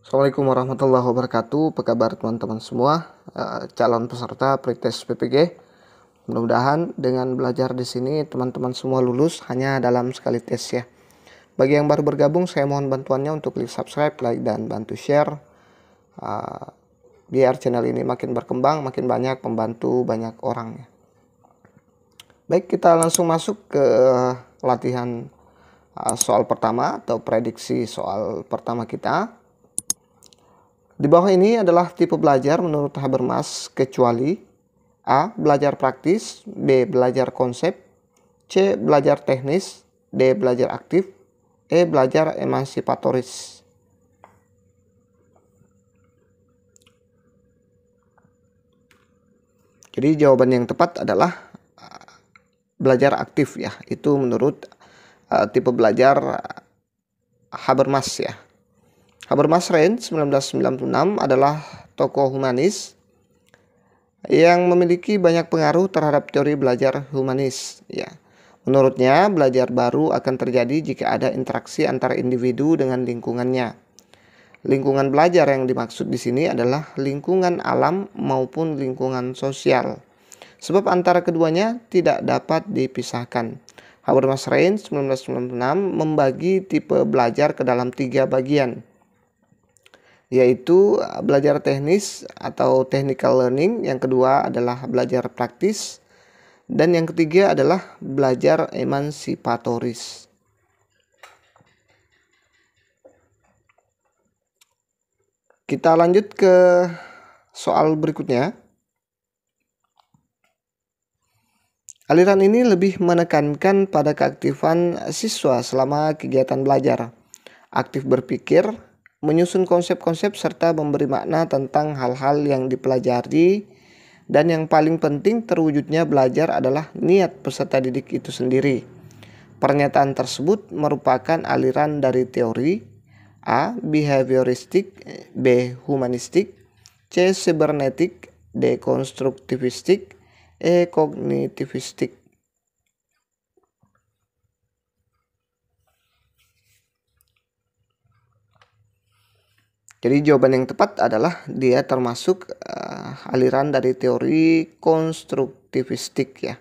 Assalamualaikum warahmatullahi wabarakatuh. Apa kabar teman-teman semua, calon peserta pretest PPG. Mudah-mudahan dengan belajar di sini teman-teman semua lulus hanya dalam sekali tes ya. Bagi yang baru bergabung, saya mohon bantuannya untuk klik subscribe, like, dan bantu share, biar channel ini makin berkembang, makin banyak membantu banyak orang ya. Baik, kita langsung masuk ke latihan soal pertama atau prediksi soal pertama kita. Di bawah ini adalah tipe belajar menurut Habermas, kecuali A. Belajar praktis, B. Belajar konsep, C. Belajar teknis, D. Belajar aktif, E. Belajar emansipatoris. Jadi jawaban yang tepat adalah belajar aktif ya. Itu menurut tipe belajar Habermas ya. Habermas Rijn 1996 adalah tokoh humanis yang memiliki banyak pengaruh terhadap teori belajar humanis ya. Menurutnya, belajar baru akan terjadi jika ada interaksi antara individu dengan lingkungannya. Lingkungan belajar yang dimaksud di sini adalah lingkungan alam maupun lingkungan sosial. Sebab antara keduanya tidak dapat dipisahkan. Habermas Rijn 1996 membagi tipe belajar ke dalam 3 bagian, yaitu belajar teknis atau technical learning, yang kedua adalah belajar praktis, dan yang ketiga adalah belajar emansipatoris. Kita lanjut ke soal berikutnya. Aliran ini lebih menekankan pada keaktifan siswa selama kegiatan belajar, aktif berpikir, menyusun konsep-konsep, serta memberi makna tentang hal-hal yang dipelajari, dan yang paling penting terwujudnya belajar adalah niat peserta didik itu sendiri. Pernyataan tersebut merupakan aliran dari teori A. Behavioristik, B. Humanistik, C. Cybernetik, D. Konstruktivistik, E. Kognitivistik. Jadi jawaban yang tepat adalah dia termasuk aliran dari teori konstruktivistik ya.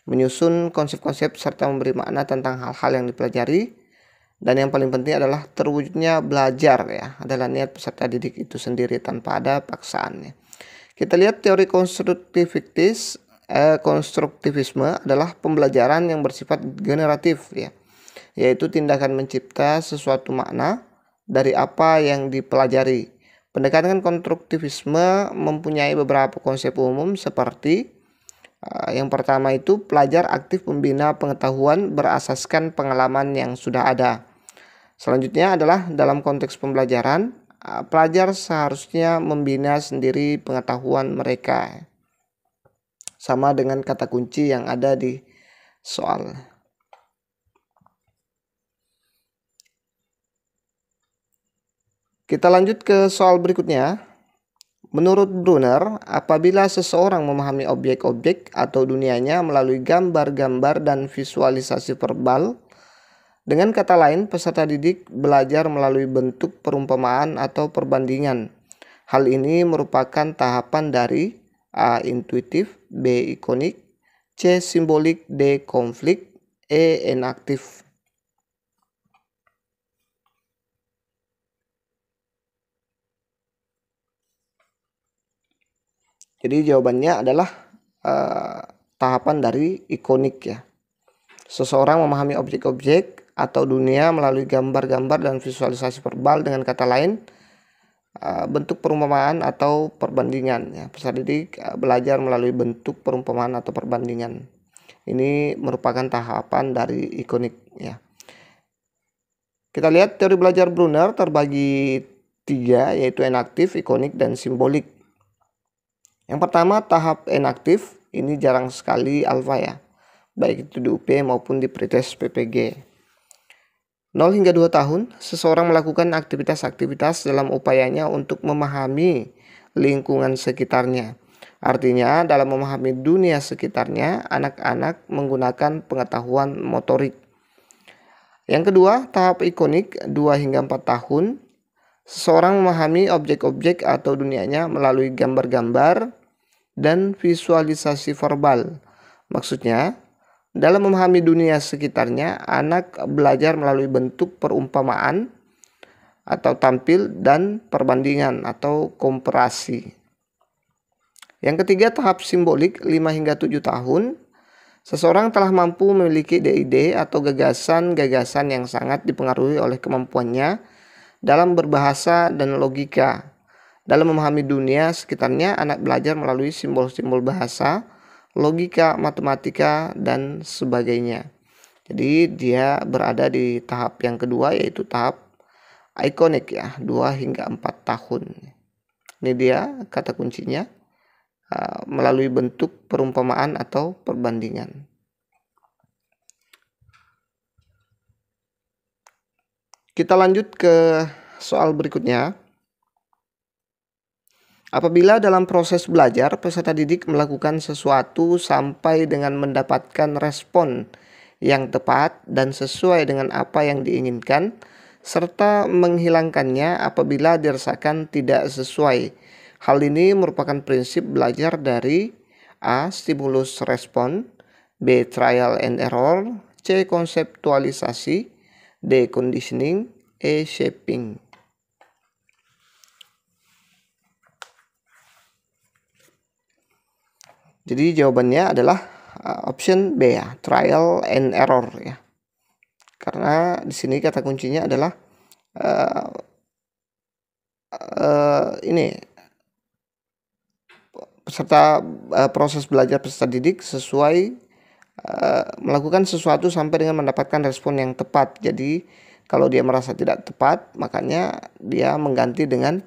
Menyusun konsep-konsep serta memberi makna tentang hal-hal yang dipelajari, dan yang paling penting adalah terwujudnya belajar ya, adalah niat peserta didik itu sendiri tanpa ada paksaan ya. Kita lihat teori konstruktivisme adalah pembelajaran yang bersifat generatif ya, yaitu tindakan mencipta sesuatu makna dari apa yang dipelajari. Pendekatan konstruktivisme mempunyai beberapa konsep umum seperti yang pertama itu pelajar aktif membina pengetahuan berasaskan pengalaman yang sudah ada. Selanjutnya adalah dalam konteks pembelajaran, pelajar seharusnya membina sendiri pengetahuan mereka. Sama dengan kata kunci yang ada di soal. Kita lanjut ke soal berikutnya. Menurut Brunner, apabila seseorang memahami objek-objek atau dunianya melalui gambar-gambar dan visualisasi verbal, dengan kata lain, peserta didik belajar melalui bentuk perumpamaan atau perbandingan. Hal ini merupakan tahapan dari A. Intuitif, B. Ikonik, C. Simbolik, D. Konflik, E. Enaktif. Jadi jawabannya adalah tahapan dari ikonik ya. Seseorang memahami objek-objek atau dunia melalui gambar-gambar dan visualisasi verbal, dengan kata lain bentuk perumpamaan atau perbandingan ya. Peserta didik belajar melalui bentuk perumpamaan atau perbandingan. Ini merupakan tahapan dari ikonik ya. Kita lihat teori belajar Brunner terbagi 3, yaitu enaktif, ikonik, dan simbolik. Yang pertama, tahap enaktif, ini jarang sekali alfa ya, baik itu di UP maupun di pretest PPG. 0 hingga 2 tahun, seseorang melakukan aktivitas-aktivitas dalam upayanya untuk memahami lingkungan sekitarnya. Artinya, dalam memahami dunia sekitarnya, anak-anak menggunakan pengetahuan motorik. Yang kedua, tahap ikonik 2 hingga 4 tahun. Seseorang memahami objek-objek atau dunianya melalui gambar-gambar dan visualisasi verbal. Maksudnya, dalam memahami dunia sekitarnya, anak belajar melalui bentuk perumpamaan atau tampil dan perbandingan atau komparasi. Yang ketiga, tahap simbolik 5 hingga 7 tahun. Seseorang telah mampu memiliki ide-ide atau gagasan-gagasan yang sangat dipengaruhi oleh kemampuannya dalam berbahasa dan logika. Dalam memahami dunia sekitarnya, anak belajar melalui simbol-simbol bahasa, logika, matematika, dan sebagainya. Jadi dia berada di tahap yang kedua, yaitu tahap ikonik ya, 2 hingga 4 tahun. Ini dia kata kuncinya, melalui bentuk perumpamaan atau perbandingan. Kita lanjut ke soal berikutnya. Apabila dalam proses belajar, peserta didik melakukan sesuatu sampai dengan mendapatkan respon yang tepat dan sesuai dengan apa yang diinginkan, serta menghilangkannya apabila dirasakan tidak sesuai. Hal ini merupakan prinsip belajar dari A. Stimulus respon, B. Trial and error, C. Konseptualisasi, D. Conditioning, E. Shaping. Jadi jawabannya adalah option B ya, trial and error ya. Karena di sini kata kuncinya adalah ini proses belajar peserta didik sesuai melakukan sesuatu sampai dengan mendapatkan respon yang tepat. Jadi kalau dia merasa tidak tepat, makanya dia mengganti dengan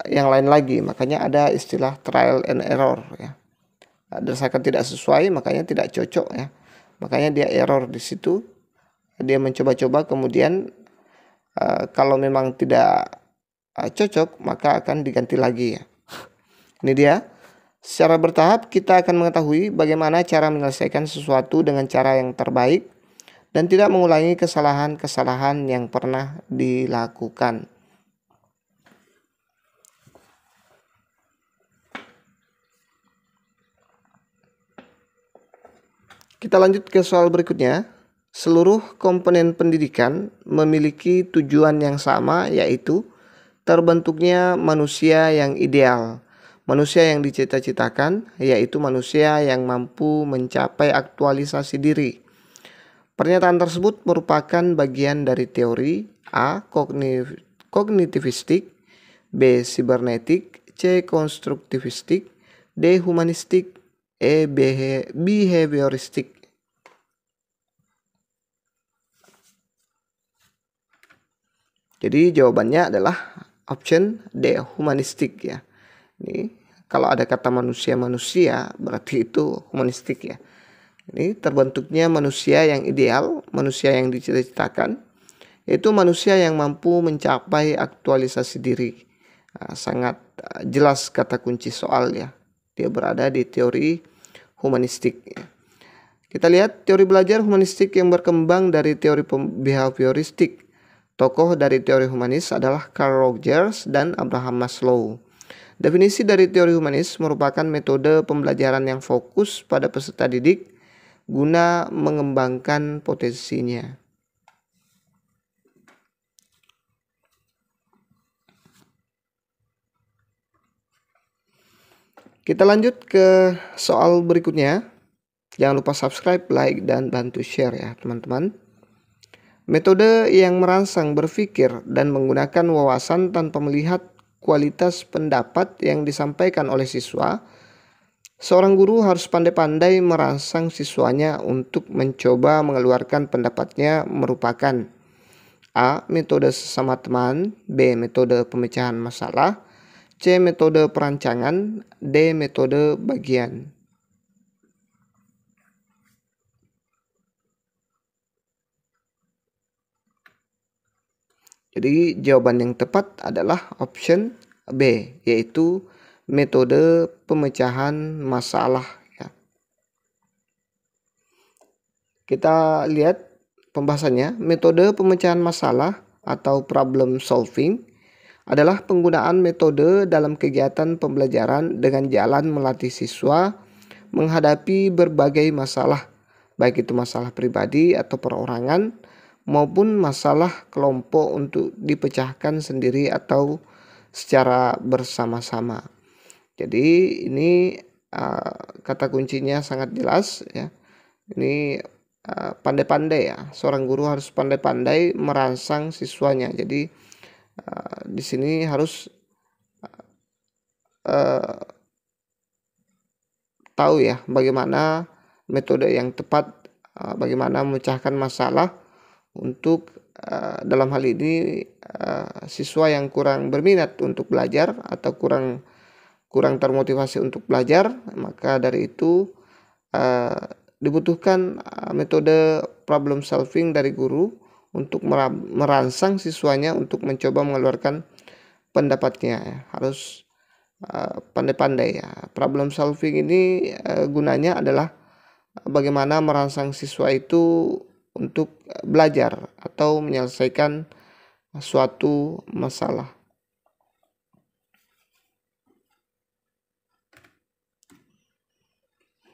yang lain lagi. Makanya ada istilah trial and error ya. Berdasarkan tidak sesuai, makanya tidak cocok ya. Makanya dia error di situ. Dia mencoba-coba, kemudian kalau memang tidak cocok, maka akan diganti lagi ya. Ini dia. Secara bertahap kita akan mengetahui bagaimana cara menyelesaikan sesuatu dengan cara yang terbaik dan tidak mengulangi kesalahan-kesalahan yang pernah dilakukan. Kita lanjut ke soal berikutnya. Seluruh komponen pendidikan memiliki tujuan yang sama, yaitu terbentuknya manusia yang ideal. Manusia yang dicita-citakan, yaitu manusia yang mampu mencapai aktualisasi diri. Pernyataan tersebut merupakan bagian dari teori A. Kognitivistik, B. Sibernetik, C. Konstruktivistik, D. Humanistik, E. Behavioristik. Jadi jawabannya adalah option D. Humanistik ya. Ini kalau ada kata manusia berarti itu humanistik ya. Ini terbentuknya manusia yang ideal, manusia yang dicita-citakan, yaitu manusia yang mampu mencapai aktualisasi diri. Sangat jelas kata kunci soal ya. Dia berada di teori humanistik. Kita lihat teori belajar humanistik yang berkembang dari teori behavioristik. Tokoh dari teori humanis adalah Carl Rogers dan Abraham Maslow. Definisi dari teori humanis merupakan metode pembelajaran yang fokus pada peserta didik guna mengembangkan potensinya. Kita lanjut ke soal berikutnya. Jangan lupa subscribe, like, dan bantu share ya teman-teman. Metode yang merangsang berpikir dan menggunakan wawasan tanpa melihat kualitas pendapat yang disampaikan oleh siswa. Seorang guru harus pandai-pandai merangsang siswanya untuk mencoba mengeluarkan pendapatnya merupakan A. Metode sesama teman, B. Metode pemecahan masalah, C. Metode perancangan, D. Metode bagian. Jadi jawaban yang tepat adalah option B, yaitu metode pemecahan masalah ya. Kita lihat pembahasannya. Metode pemecahan masalah atau problem solving adalah penggunaan metode dalam kegiatan pembelajaran dengan jalan melatih siswa menghadapi berbagai masalah, baik itu masalah pribadi atau perorangan maupun masalah kelompok untuk dipecahkan sendiri atau secara bersama-sama. Jadi ini kata kuncinya sangat jelas ya. Ini pandai-pandai ya. Seorang guru harus pandai-pandai merangsang siswanya. Jadi di sini harus tahu ya bagaimana metode yang tepat, bagaimana memecahkan masalah untuk dalam hal ini siswa yang kurang berminat untuk belajar atau kurang termotivasi untuk belajar. Maka dari itu dibutuhkan metode problem solving dari guru untuk merangsang siswanya untuk mencoba mengeluarkan pendapatnya ya. Harus pandai-pandai ya. Problem solving ini gunanya adalah bagaimana merangsang siswa itu untuk belajar atau menyelesaikan suatu masalah.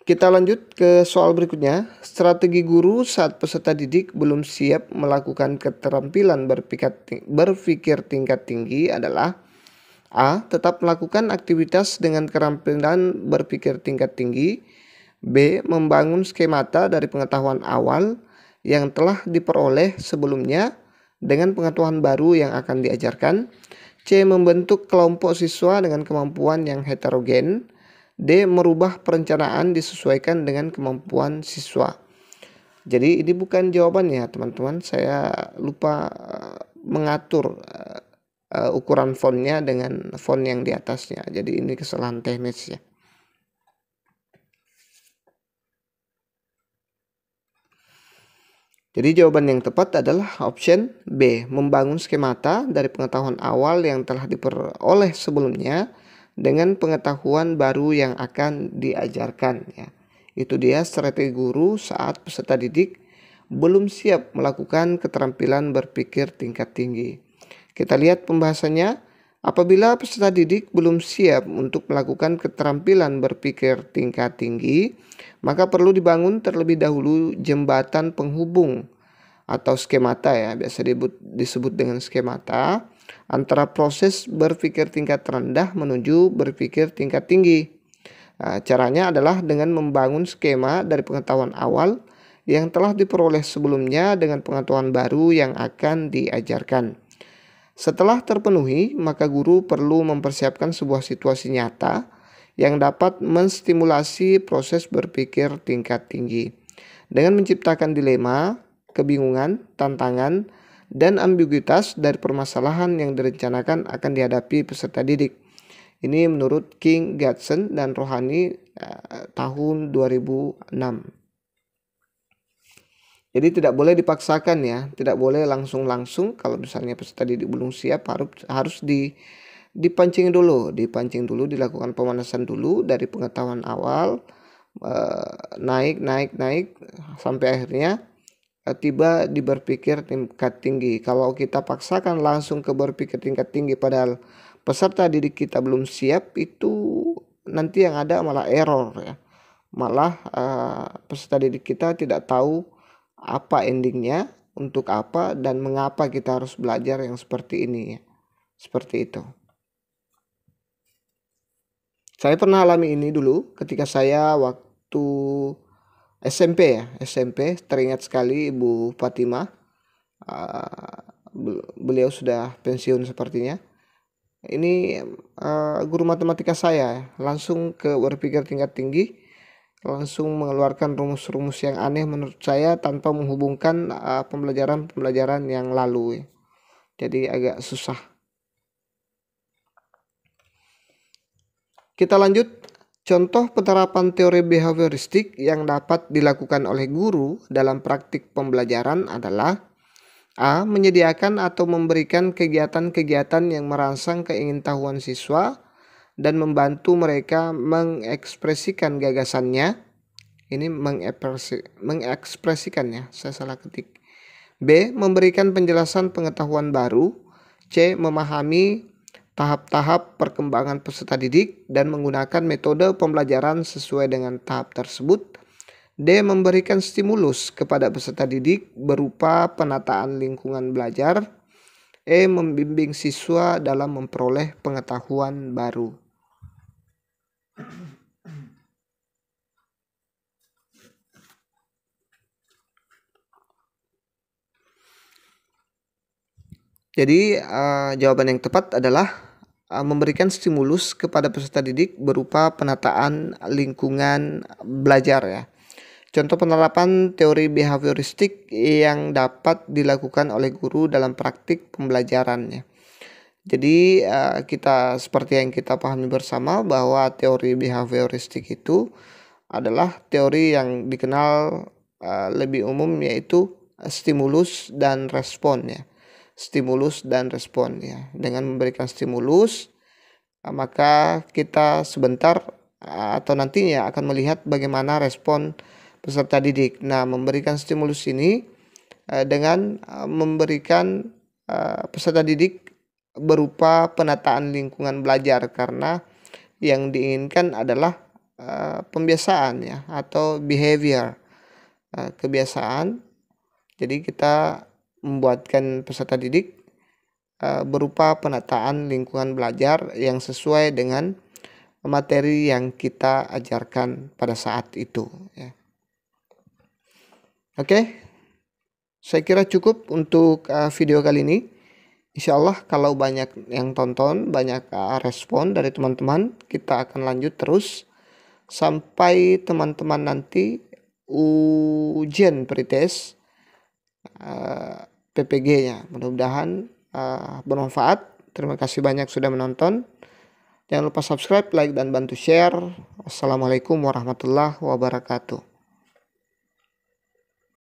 Kita lanjut ke soal berikutnya. Strategi guru saat peserta didik belum siap melakukan keterampilan berpikir tingkat tinggi adalah: A. Tetap melakukan aktivitas dengan keterampilan berpikir tingkat tinggi. B. Membangun skemata dari pengetahuan awal yang telah diperoleh sebelumnya dengan pengetahuan baru yang akan diajarkan. C. Membentuk kelompok siswa dengan kemampuan yang heterogen. D. Merubah perencanaan disesuaikan dengan kemampuan siswa. Jadi ini bukan jawabannya teman-teman. Saya lupa mengatur ukuran fontnya dengan font yang di atasnya. Jadi ini kesalahan teknis ya. Jadi jawaban yang tepat adalah option B. Membangun skemata dari pengetahuan awal yang telah diperoleh sebelumnya dengan pengetahuan baru yang akan diajarkan ya. Itu dia strategi guru saat peserta didik belum siap melakukan keterampilan berpikir tingkat tinggi. Kita lihat pembahasannya. Apabila peserta didik belum siap untuk melakukan keterampilan berpikir tingkat tinggi, maka perlu dibangun terlebih dahulu jembatan penghubung atau skemata ya, biasa disebut dengan skemata, antara proses berpikir tingkat rendah menuju berpikir tingkat tinggi. Caranya adalah dengan membangun skema dari pengetahuan awal yang telah diperoleh sebelumnya dengan pengetahuan baru yang akan diajarkan. Setelah terpenuhi, maka guru perlu mempersiapkan sebuah situasi nyata yang dapat menstimulasi proses berpikir tingkat tinggi dengan menciptakan dilema, kebingungan, tantangan, dan ambiguitas dari permasalahan yang direncanakan akan dihadapi peserta didik. Ini menurut King, Gadsden, dan Rohani tahun 2006. Jadi tidak boleh dipaksakan ya, tidak boleh langsung. Kalau misalnya peserta didik belum siap, harus dipancing dulu, dilakukan pemanasan dulu dari pengetahuan awal, naik sampai akhirnya tiba di berpikir tingkat tinggi. Kalau kita paksakan langsung ke berpikir tingkat tinggi padahal peserta didik kita belum siap, itu nanti yang ada malah error ya. Malah peserta didik kita tidak tahu apa endingnya, untuk apa dan mengapa kita harus belajar yang seperti ini ya. Seperti itu. Saya pernah alami ini dulu ketika saya waktu SMP ya. SMP, teringat sekali Ibu Fatimah. Beliau sudah pensiun sepertinya. Ini guru matematika saya, langsung ke berpikir tingkat tinggi, langsung mengeluarkan rumus-rumus yang aneh menurut saya tanpa menghubungkan pembelajaran yang lalu. Jadi agak susah. Kita lanjut. Contoh penerapan teori behavioristik yang dapat dilakukan oleh guru dalam praktik pembelajaran adalah: A. Menyediakan atau memberikan kegiatan-kegiatan yang merangsang keingintahuan siswa dan membantu mereka mengekspresikan gagasannya. Ini mengekspresikannya, saya salah ketik. B. Memberikan penjelasan pengetahuan baru. C. Memahami tahap-tahap perkembangan peserta didik dan menggunakan metode pembelajaran sesuai dengan tahap tersebut. D. Memberikan stimulus kepada peserta didik berupa penataan lingkungan belajar. E. Membimbing siswa dalam memperoleh pengetahuan baru. Jadi jawaban yang tepat adalah memberikan stimulus kepada peserta didik berupa penataan lingkungan belajar ya. Contoh penerapan teori behavioristik yang dapat dilakukan oleh guru dalam praktik pembelajarannya. Jadi kita seperti yang kita pahami bersama bahwa teori behavioristik itu adalah teori yang dikenal lebih umum yaitu stimulus dan respon ya. Stimulus dan respon ya. Dengan memberikan stimulus maka kita sebentar atau nantinya akan melihat bagaimana respon peserta didik. Nah, memberikan stimulus ini dengan memberikan peserta didik berupa penataan lingkungan belajar, karena yang diinginkan adalah pembiasaan ya atau behavior, kebiasaan. Jadi kita membuatkan peserta didik berupa penataan lingkungan belajar yang sesuai dengan materi yang kita ajarkan pada saat itu ya. Oke, saya kira cukup untuk video kali ini. Insya Allah kalau banyak yang tonton, banyak respon dari teman-teman, kita akan lanjut terus sampai teman-teman nanti ujian pretest PPG-nya. Mudah-mudahan bermanfaat. Terima kasih banyak sudah menonton. Jangan lupa subscribe, like, dan bantu share. Wassalamualaikum warahmatullahi wabarakatuh.